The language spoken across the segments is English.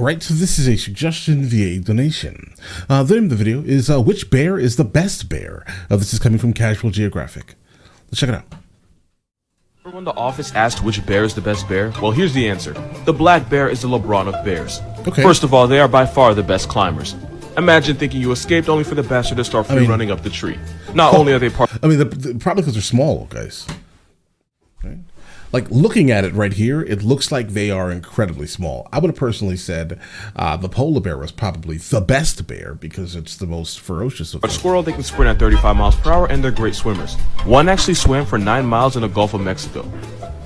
Alright, so this is a suggestion via a donation. The name of the video is which bear is the best bear? This is coming from Casual Geographic. Let's check it out. Remember when the office asked which bear is the best bear? Well, here's the answer. The black bear is the LeBron of bears. Okay. First of all, they are by far the best climbers. Imagine thinking you escaped only for the bastard to start free running up the tree. Not only are they part... probably because they're small, guys. Right? Like, looking at it right here, it looks like they are incredibly small. I would have personally said the polar bear was probably the best bear because it's the most ferocious of them. But squirrel, they can sprint at 35 miles per hour and they're great swimmers. One actually swam for 9 miles in the Gulf of Mexico.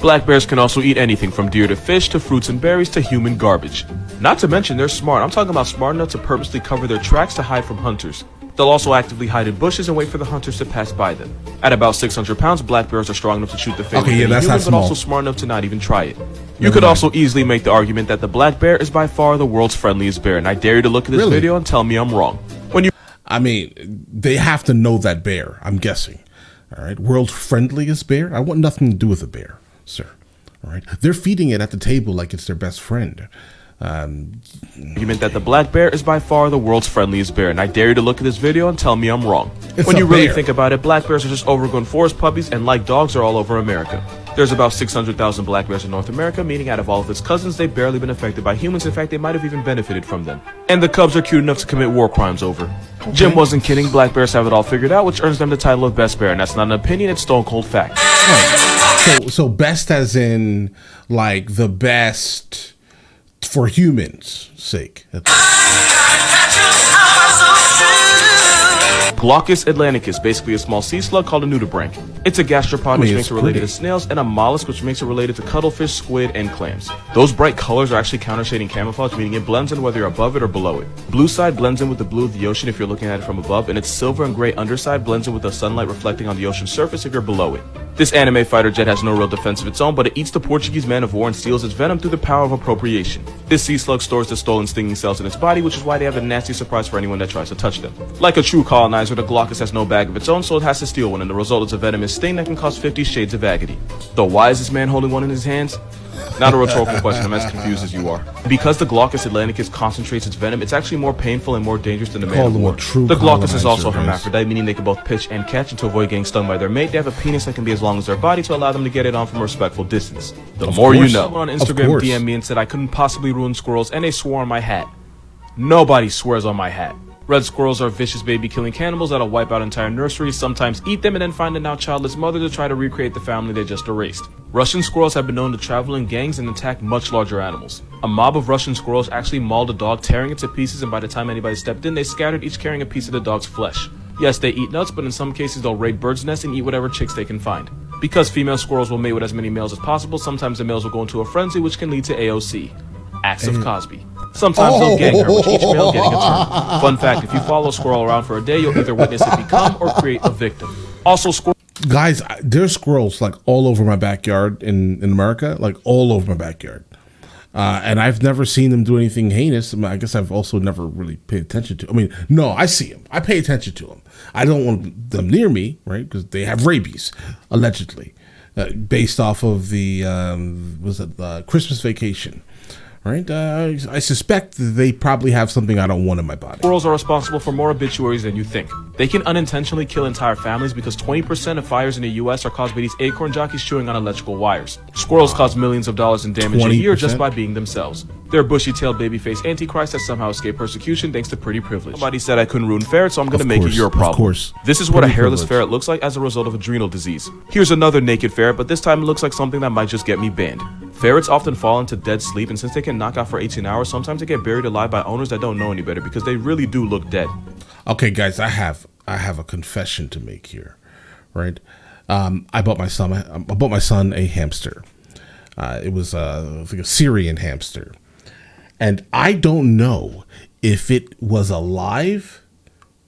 Black bears can also eat anything from deer to fish to fruits and berries to human garbage. Not to mention they're smart. I'm talking about smart enough to purposely cover their tracks to hide from hunters. They'll also actively hide in bushes and wait for the hunters to pass by them. At about 600 pounds, black bears are strong enough to shoot the face of any human, but also smart enough to not even try it. You could also easily make the argument that the black bear is by far the world's friendliest bear, and I dare you to look at this video and tell me I'm wrong. They have to know that bear, I'm guessing. All right, world's friendliest bear? I want nothing to do with a bear, sir. All right, they're feeding it at the table like it's their best friend. Argument that the black bear is by far the world's friendliest bear, and I dare you to look at this video and tell me I'm wrong. When you really think about it, black bears are just overgrown forest puppies, and like dogs, are all over America. There's about 600,000 black bears in North America, meaning out of all of its cousins, they've barely been affected by humans. In fact, they might have even benefited from them. And the cubs are cute enough to commit war crimes over. Jim wasn't kidding, black bears have it all figured out, which earns them the title of best bear, and that's not an opinion, it's stone cold fact. Right. So best as in, like, the best for humans' sake. Glaucus Atlanticus, basically a small sea slug called a nudibranch. It's a gastropod, which makes it related to snails, and a mollusk, which makes it related to cuttlefish, squid, and clams. Those bright colors are actually counter-shading camouflage, meaning it blends in whether you're above it or below it. Blue side blends in with the blue of the ocean if you're looking at it from above, and its silver and gray underside blends in with the sunlight reflecting on the ocean surface if you're below it. This anime fighter jet has no real defense of its own, but it eats the Portuguese man of war and steals its venom through the power of appropriation. This sea slug stores the stolen stinging cells in its body, which is why they have a nasty surprise for anyone that tries to touch them. Like a true colonizer, the Glaucus has no bag of its own, so it has to steal one, and the result is a venomous sting that can cause 50 shades of agony. Though why is this man holding one in his hands? Not a rhetorical question, I'm as confused as you are. Because the Glaucus Atlanticus concentrates its venom, it's actually more painful and more dangerous than the man of war. The Glaucus is also hermaphrodite, meaning they can both pitch and catch, and to avoid getting stung by their mate, they have a penis that can be as long as their body to allow them to get it on from a respectful distance. The more you know. Someone on Instagram DM'd me and said I couldn't possibly ruin squirrels, and they swore on my hat. Nobody swears on my hat. Red squirrels are vicious baby-killing cannibals that'll wipe out entire nurseries, sometimes eat them, and then find a now childless mother to try to recreate the family they just erased. Russian squirrels have been known to travel in gangs and attack much larger animals. A mob of Russian squirrels actually mauled a dog, tearing it to pieces, and by the time anybody stepped in, they scattered, each carrying a piece of the dog's flesh. Yes, they eat nuts, but in some cases they'll raid birds' nests and eat whatever chicks they can find. Because female squirrels will mate with as many males as possible, sometimes the males will go into a frenzy, which can lead to AOC. Acts of Cosby. Sometimes they'll gang her, with each male getting a turn. Fun fact, if you follow a squirrel around for a day, you'll either witness it become or create a victim. Also, guys, there's squirrels like all over my backyard in America, like all over my backyard. And I've never seen them do anything heinous. I guess I've also never really paid attention to. No, I see them. I pay attention to them. I don't want them near me, right? Because they have rabies, allegedly, based off of the Christmas Vacation. Right? I suspect they probably have something I don't want in my body. Squirrels are responsible for more obituaries than you think. They can unintentionally kill entire families because 20% of fires in the US are caused by these acorn jockeys chewing on electrical wires. Squirrels cause millions of dollars in damage a year just by being themselves. They're a bushy-tailed baby-faced antichrist that somehow escaped persecution thanks to pretty privilege. Somebody said I couldn't ruin ferrets, so I'm gonna make it your problem. Of course. This is what a hairless ferret looks like as a result of adrenal disease. Here's another naked ferret, but this time it looks like something that might just get me banned. Ferrets often fall into dead sleep, and since they can knock out for 18 hours, sometimes they get buried alive by owners that don't know any better because they really do look dead. Okay, guys, I have a confession to make here, right? I bought my son a hamster. It was like a Syrian hamster, and I don't know if it was alive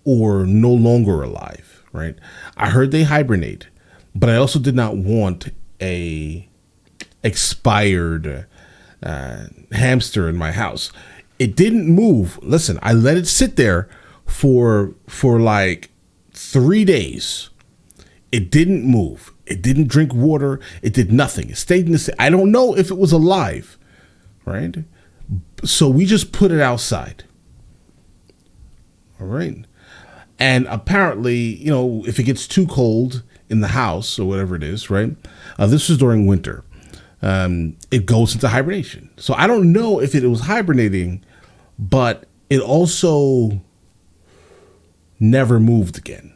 or no longer alive. Right? I heard they hibernate, but I also did not want a expired hamster in my house. It didn't move. Listen, I let it sit there for like 3 days. It didn't move. It didn't drink water. It did nothing. It stayed in the. I don't know if it was alive, right? So we just put it outside. All right. And apparently, you know, if it gets too cold in the house or whatever it is, right? This was during winter. It goes into hibernation. So I don't know if it was hibernating, but it also never moved again.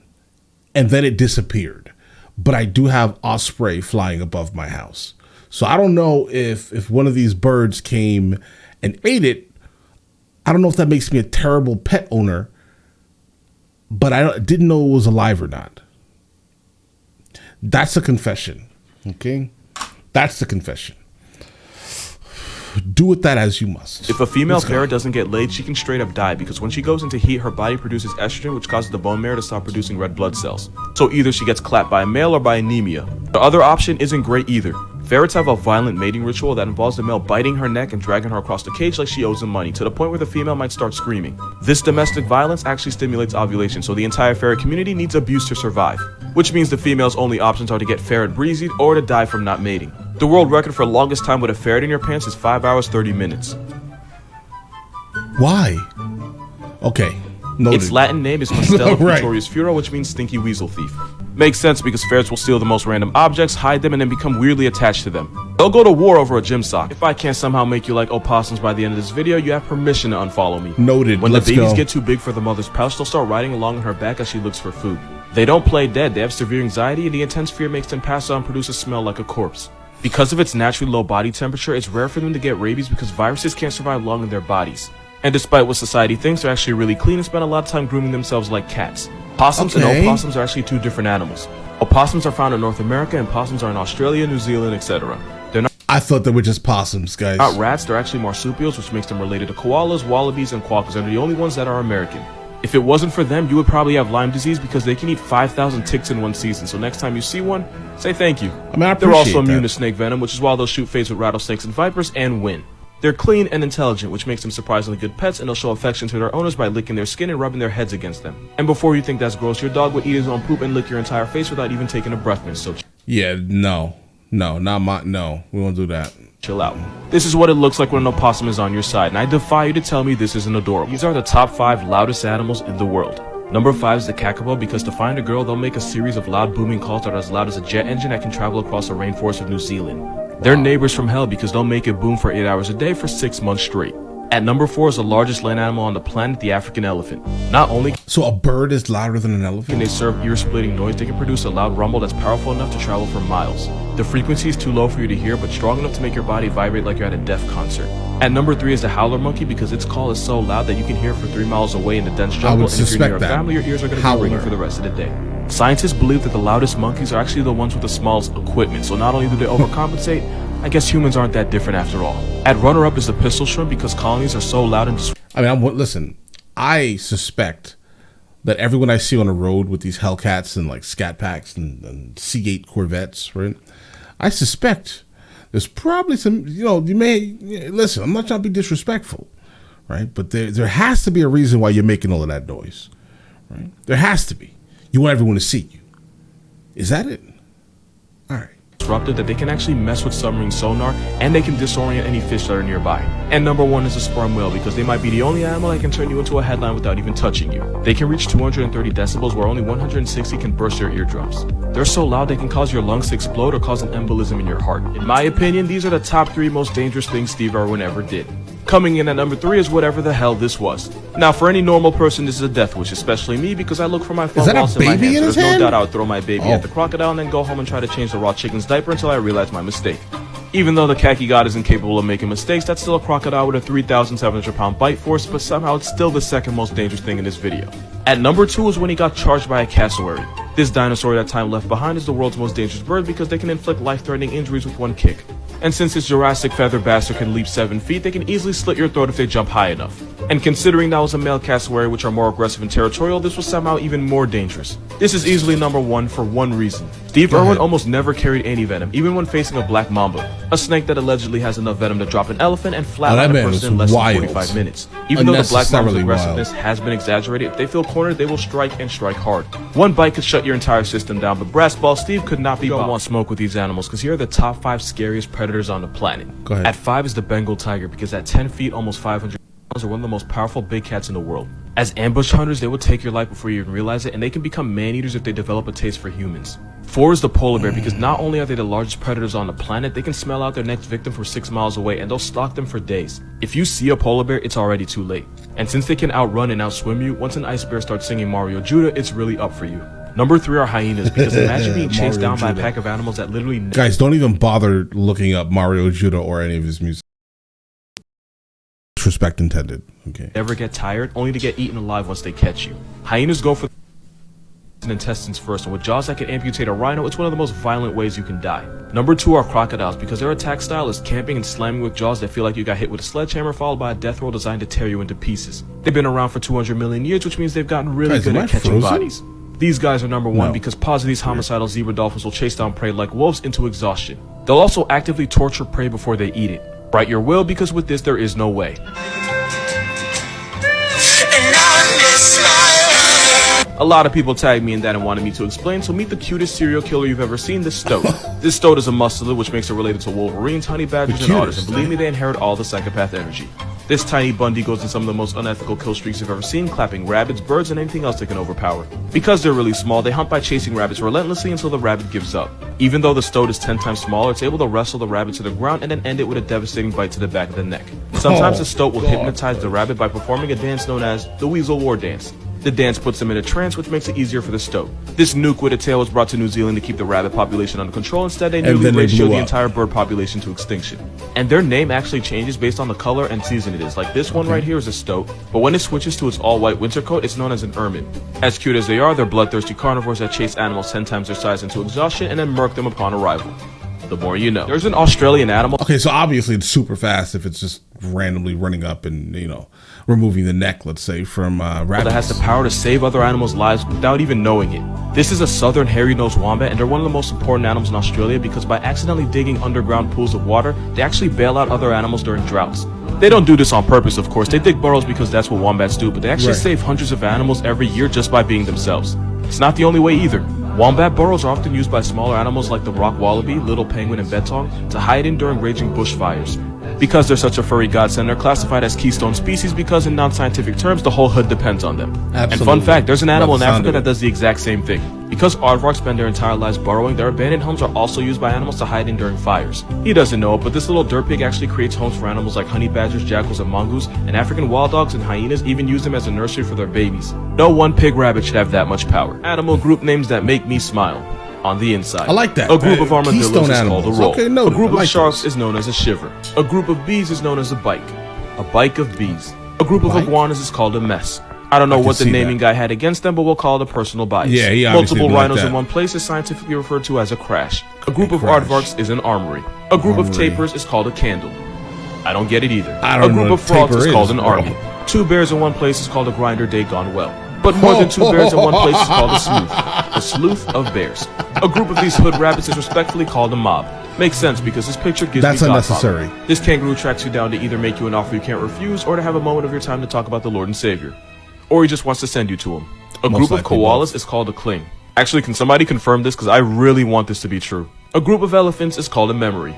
And then it disappeared. But I do have osprey flying above my house. So I don't know if one of these birds came and ate it. I don't know if that makes me a terrible pet owner, but I didn't know it was alive or not. That's a confession. Okay? That's the confession. Do with that as you must. If a female ferret doesn't get laid, she can straight up die because when she goes into heat, her body produces estrogen, which causes the bone marrow to stop producing red blood cells. So either she gets clapped by a male or by anemia. The other option isn't great either. Ferrets have a violent mating ritual that involves the male biting her neck and dragging her across the cage like she owes him money, to the point where the female might start screaming. This domestic violence actually stimulates ovulation, so the entire ferret community needs abuse to survive. Which means the female's only options are to get ferret breezied or to die from not mating. The world record for longest time with a ferret in your pants is 5 hours 30 minutes. Why? Okay. Noted. Its Latin name is Mustela Right. Pretorius Furo, which means stinky weasel thief. Makes sense because ferrets will steal the most random objects, hide them, and then become weirdly attached to them. They'll go to war over a gym sock. If I can't somehow make you like opossums by the end of this video, you have permission to unfollow me. Noted. When Let's the babies go. get too big for the mother's pouch, they'll start riding along on her back as she looks for food. They don't play dead, they have severe anxiety, and the intense fear makes them pass out and produce a smell like a corpse. Because of its naturally low body temperature, it's rare for them to get rabies because viruses can't survive long in their bodies. And despite what society thinks, they're actually really clean and spend a lot of time grooming themselves like cats. Possums and opossums are actually two different animals. Opossums are found in North America and possums are in Australia, New Zealand, etc. They're I thought they were just possums, guys. not rats, they're actually marsupials, which makes them related to koalas, wallabies, and quokkas, and they're the only ones that are American. If it wasn't for them, you would probably have Lyme disease because they can eat 5,000 ticks in one season. So next time you see one, say thank you. I mean, I They're also appreciate immune that. to snake venom, which is why they'll shoot fades with rattlesnakes and vipers and win. They're clean and intelligent, which makes them surprisingly good pets, and they'll show affection to their owners by licking their skin and rubbing their heads against them. And before you think that's gross, your dog would eat his own poop and lick your entire face without even taking a breath mint, so Yeah, no, we won't do that. chill out. This is what it looks like when an opossum is on your side, and I defy you to tell me this isn't adorable. These are the top 5 loudest animals in the world. Number 5 is the kakapo, because to find a girl, they'll make a series of loud booming calls that are as loud as a jet engine that can travel across the rainforest of New Zealand. They're neighbors from hell because they'll make it boom for 8 hours a day for 6 months straight. At number 4 is the largest land animal on the planet, the African elephant. Not only So a bird is louder than an can elephant? they serve ear-splitting noise, they can produce a loud rumble that's powerful enough to travel for miles. The frequency is too low for you to hear, but strong enough to make your body vibrate like you're at a deaf concert. At number 3 is the howler monkey, because its call is so loud that you can hear it for 3 miles away in the dense jungle, and if you're near a family, your ears are going to be ringing for the rest of the day. Scientists believe that the loudest monkeys are actually the ones with the smallest equipment, so not only do they overcompensate, I guess humans aren't that different after all. At runner-up is the pistol shrimp, because colonies are so loud and I mean, listen, I suspect that everyone I see on the road with these Hellcats and like Scat Packs and C8 Corvettes, right? I suspect there's probably some, listen, I'm not trying to be disrespectful, right? But there has to be a reason why you're making all of that noise, right? There has to be. You want everyone to see you. Is that it? All right. disruptive that they can actually mess with submarine sonar, and they can disorient any fish that are nearby. And number 1 is a sperm whale, because they might be the only animal that can turn you into a headline without even touching you. They can reach 230 decibels, where only 160 can burst your eardrums. They're so loud they can cause your lungs to explode or cause an embolism in your heart. In my opinion, these are the top 3 most dangerous things Steve Irwin ever did. Coming in at number 3 is whatever the hell this was. Now, for any normal person, this is a death wish, especially me, because I look for my phone that a whilst in my baby hand, in so his there's no hand? doubt I would throw my baby at the crocodile and then go home and try to change the raw chicken's diaper until I realize my mistake. Even though the khaki god is incapable of making mistakes, that's still a crocodile with a 3,700 pound bite force, but somehow it's still the second most dangerous thing in this video. At number 2 is when he got charged by a cassowary. This dinosaur that time left behind is the world's most dangerous bird because they can inflict life-threatening injuries with one kick. And since this Jurassic feather bastard can leap 7 feet, they can easily slit your throat if they jump high enough. And considering that was a male cassowary, which are more aggressive and territorial, this was somehow even more dangerous. This is easily number one for one reason. Steve Irwin almost never carried any venom, even when facing a black mamba, a snake that allegedly has enough venom to drop an elephant and flatline a person in less than 45 minutes. Even though the black mamba's aggressiveness has been exaggerated, if they feel cornered, they will strike and strike hard. One bite could shut your entire system down, but brass ball Steve could not be bought. Want smoke with these animals because here are the top 5 scariest predators on the planet. Go ahead. At 5 is the Bengal tiger, because at 10 feet, almost 500 are one of the most powerful big cats in the world. As ambush hunters, they will take your life before you even realize it, and they can become man-eaters if they develop a taste for humans. 4 is the polar bear, because not only are they the largest predators on the planet, they can smell out their next victim from 6 miles away, and they'll stalk them for days. If you see a polar bear, it's already too late. And since they can outrun and outswim you, once an ice bear starts singing Mario Judah, it's really up for you. Number 3 are hyenas, because imagine being chased down by a pack of animals that literally... Guys, don't even bother looking up Mario Judah or any of his music. Disrespect intended. Okay. Never get tired, only to get eaten alive once they catch you. Hyenas go for the intestines first, and with jaws that can amputate a rhino, it's one of the most violent ways you can die. Number 2 are crocodiles, because their attack style is camping and slamming with jaws that feel like you got hit with a sledgehammer followed by a death roll designed to tear you into pieces. They've been around for 200 million years, which means they've gotten really good at catching bodies. These guys are number 1 because paws of these homicidal zebra dolphins will chase down prey like wolves into exhaustion. They'll also actively torture prey before they eat it. Write your will, because with this there is no way. A lot of people tagged me in that and wanted me to explain, so meet the cutest serial killer you've ever seen, the stoat. This stoat is a muscular, which makes it related to wolverines, honey badgers, and otters, and believe me, they inherit all the psychopath energy. This tiny Bundy goes in some of the most unethical kill streaks you've ever seen, clapping rabbits, birds, and anything else they can overpower. Because they're really small, they hunt by chasing rabbits relentlessly until the rabbit gives up. Even though the stoat is 10 times smaller, it's able to wrestle the rabbit to the ground and then end it with a devastating bite to the back of the neck. Sometimes the stoat will hypnotize the rabbit by performing a dance known as the Weasel War Dance. The dance puts them in a trance, which makes it easier for the stoat. This nuke with a tail was brought to New Zealand to keep the rabbit population under control. Instead, they nearly ratioed the entire bird population to extinction. And their name actually changes based on the color and season it is. Like this one right here is a stoat, but when it switches to its all-white winter coat, it's known as an ermine. As cute as they are, they're bloodthirsty carnivores that chase animals 10 times their size into exhaustion and then murk them upon arrival. The more you know. There's an Australian animal. Okay, so obviously it's super fast if it's just randomly running up and, you know, removing the neck, let's say, from rabbits. That has the power to save other animals' lives without even knowing it. This is a southern hairy-nosed wombat, and they're one of the most important animals in Australia because by accidentally digging underground pools of water, they actually bail out other animals during droughts. They don't do this on purpose, of course. They dig burrows because that's what wombats do, but they actually save hundreds of animals every year just by being themselves. It's not the only way either. Wombat burrows are often used by smaller animals like the rock wallaby, little penguin, and bettong to hide in during raging bushfires. Because they're such a furry godsend, they're classified as keystone species because in non-scientific terms, the whole hood depends on them. Absolutely. And fun fact, there's an animal in Africa that does the exact same thing. Because aardvarks spend their entire lives burrowing, their abandoned homes are also used by animals to hide in during fires. He doesn't know it, but this little dirt pig actually creates homes for animals like honey badgers, jackals, and mongoose, and African wild dogs and hyenas even use them as a nursery for their babies. No one pig rabbit should have that much power. Animal group names that make me smile. On the inside, I like that. A group of armadillos is animals. called a roll. Okay, no, a group like of sharks those. is known as a shiver. A group of bees is known as a bike. A bike of bees. A group of iguanas is called a mess. I don't know what the naming guy had against them, but we'll call it a personal bias. Yeah, he Multiple obviously rhinos like in one place is scientifically referred to as a crash. A group of aardvarks is an armory. A group of tapirs is called a candle. I don't get it either. I don't a group know of frogs is called an bro. army. 2 bears in one place is called a grinder day gone well. But more than 2 bears in one place is called a sleuth. A sleuth of bears. A group of these hood rabbits is respectfully called a mob. Makes sense because this picture gives That's me unnecessary. Godfather. This kangaroo tracks you down to either make you an offer you can't refuse or to have a moment of your time to talk about the Lord and Savior. Or he just wants to send you to him. A group of koalas is called a cling. Actually, can somebody confirm this? Because I really want this to be true. A group of elephants is called a memory.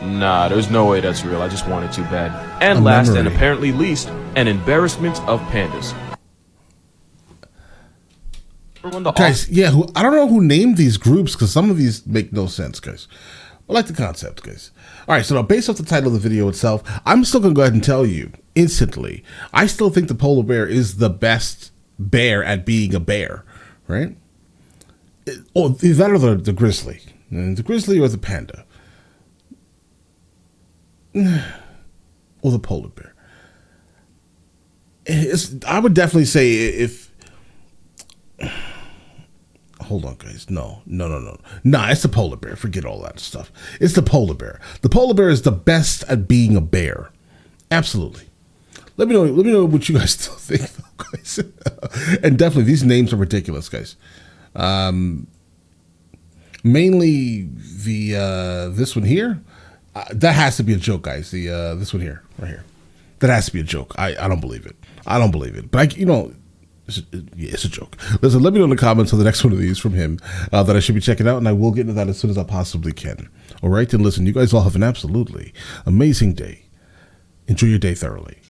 Nah, there's no way that's real. I just want it too bad. And last and apparently least, an embarrassment of pandas. Guys, yeah, I don't know who named these groups because some of these make no sense, guys. I like the concept, guys. All right, so now based off the title of the video itself, I'm still going to go ahead and tell you instantly, I still think the polar bear is the best bear at being a bear, right? Or that or the grizzly. The grizzly or the panda. Or the polar bear. I would definitely say if... Hold on, guys. No. Nah, it's the polar bear. Forget all that stuff. It's the polar bear. The polar bear is the best at being a bear. Absolutely. Let me know what you guys still think, though, guys. And definitely, these names are ridiculous, guys. Mainly the this one here. That has to be a joke, guys. The this one here, right here. That has to be a joke. I don't believe it. I don't believe it. But it's a joke. Listen, let me know in the comments on the next one of these from him that I should be checking out, and I will get into that as soon as I possibly can. All right, then listen, you guys all have an absolutely amazing day. Enjoy your day thoroughly.